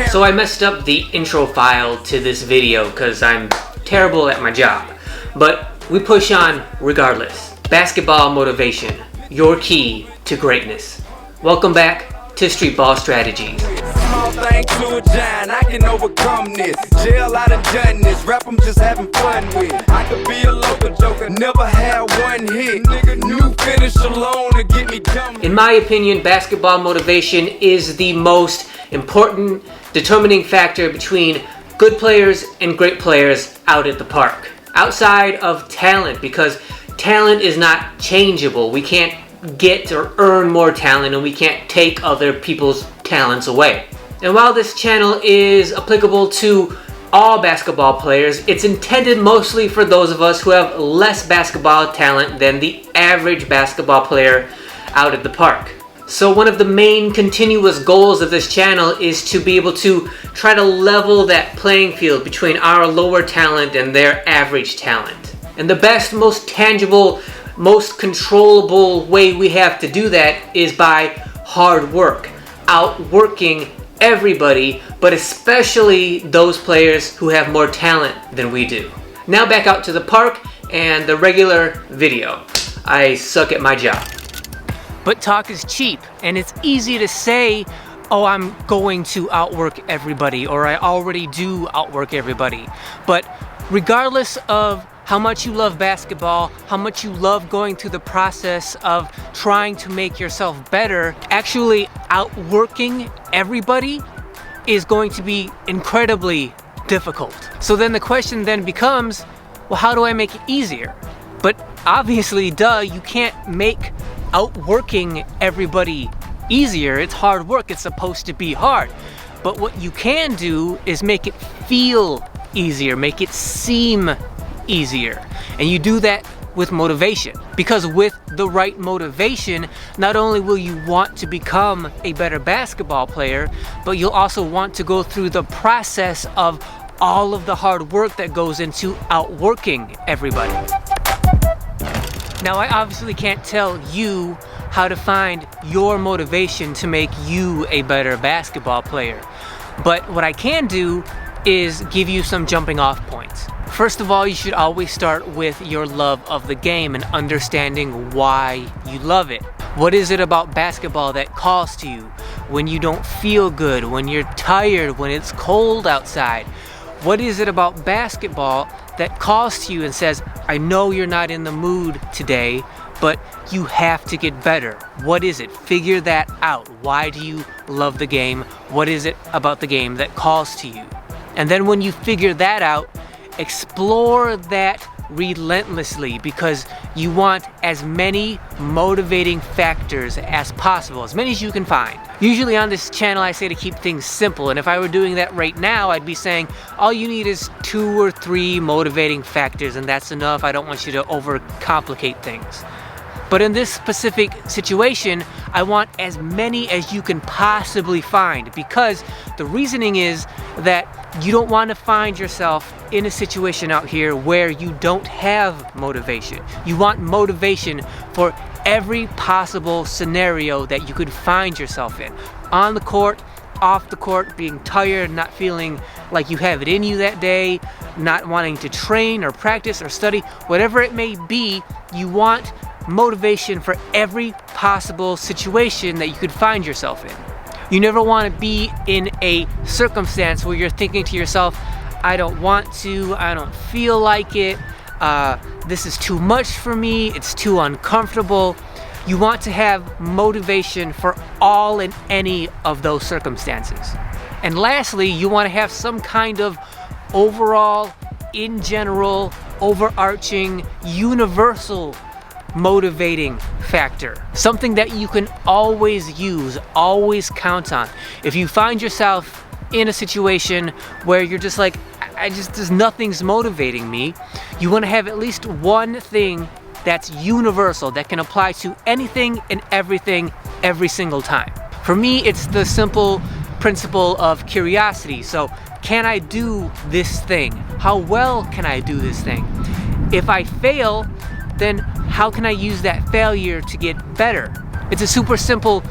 So I messed up the intro file to this video because I'm terrible at my job. But we push on regardless. Basketball motivation, your key to greatness. Welcome back to Streetball Strategies. Small thing to a giant, I can overcome this. Jail, I done done this. Rap, I'm just having fun with. I could be a local joker, never had one hit. Nigga, new finish alone to get me done. In my opinion, basketball motivation is the most important determining factor between good players and great players out at the park. Outside of talent, because talent is not changeable. We can't get or earn more talent, and we can't take other people's talents away. And while this channel is applicable to all basketball players, it's intended mostly for those of us who have less basketball talent than the average basketball player out at the park. So one of the main continuous goals of this channel is to be able to try to level that playing field between our lower talent and their average talent. And the best, most tangible, most controllable way we have to do that is by hard work, outworking everybody, but especially those players who have more talent than we do. Now back out to the park and the regular video. I suck at my job. But talk is cheap, and it's easy to say, oh, I'm going to outwork everybody, or I already do outwork everybody. But regardless of how much you love basketball, how much you love going through the process of trying to make yourself better, actually outworking everybody is going to be incredibly difficult. So then the question then becomes, well, how do I make it easier? But obviously, you can't make outworking everybody easier. It's hard work. It's supposed to be hard. But what you can do is make it feel easier, make it seem easier. And you do that with motivation. Because with the right motivation, not only will you want to become a better basketball player, but you'll also want to go through the process of all of the hard work that goes into outworking everybody. Now, I obviously can't tell you how to find your motivation to make you a better basketball player. But what I can do is give you some jumping off points. First of all, you should always start with your love of the game and understanding why you love it. What is it about basketball that calls to you when you don't feel good, when you're tired, when it's cold outside? What is it about basketball that calls to you and says, I know you're not in the mood today, but you have to get better? What is it? Figure that out. Why do you love the game? What is it about the game that calls to you? And then when you figure that out, explore that relentlessly, because you want as many motivating factors as possible, as many as you can find. Usually on this channel I say to keep things simple, and if I were doing that right now, I'd be saying all you need is 2 or 3 motivating factors, and that's enough. I don't want you to overcomplicate things. But in this specific situation, I want as many as you can possibly find, because the reasoning is that you don't want to find yourself in a situation out here where you don't have motivation. You want motivation for every possible scenario that you could find yourself in. On the court, off the court, being tired, not feeling like you have it in you that day, not wanting to train or practice or study, whatever it may be, you want motivation for every possible situation that you could find yourself in. You never want to be in a circumstance where you're thinking to yourself, I don't want to, I don't feel like it, this is too much for me, it's too uncomfortable. You want to have motivation for all and any of those circumstances. And lastly, you want to have some kind of overall, in general, overarching, universal motivating factor. Something that you can always use, always count on. If you find yourself in a situation where you're just like, there's nothing's motivating me, you want to have at least one thing that's universal, that can apply to anything and everything every single time. For me, it's the simple principle of curiosity. So, can I do this thing? How well can I do this thing? If I fail, then how can I use that failure to get better? It's a super simple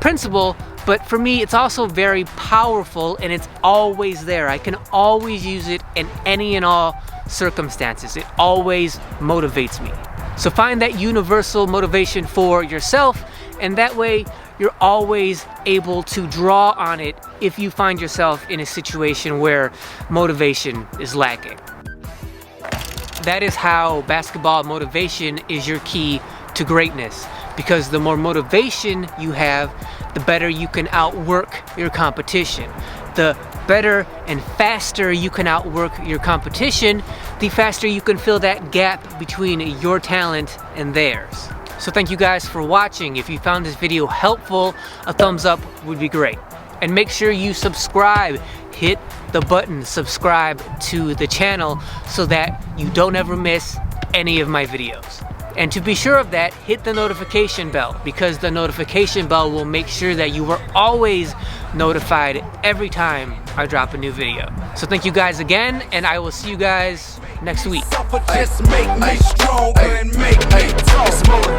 principle, But for me, it's also very powerful, and it's always there. I can always use it in any and all circumstances. It always motivates me. So find that universal motivation for yourself, and that way you're always able to draw on it if you find yourself in a situation where motivation is lacking. That is how basketball motivation is your key to greatness, because the more motivation you have, the better you can outwork your competition. The better and faster you can outwork your competition, the faster you can fill that gap between your talent and theirs. So thank you guys for watching. If you found this video helpful, a thumbs up would be great. And make sure you subscribe. Hit the button, subscribe to the channel so that you don't ever miss any of my videos. And to be sure of that, hit the notification bell, because the notification bell will make sure that you are always notified every time I drop a new video. So thank you guys again, and I will see you guys next week. Just make me stronger and make me tough.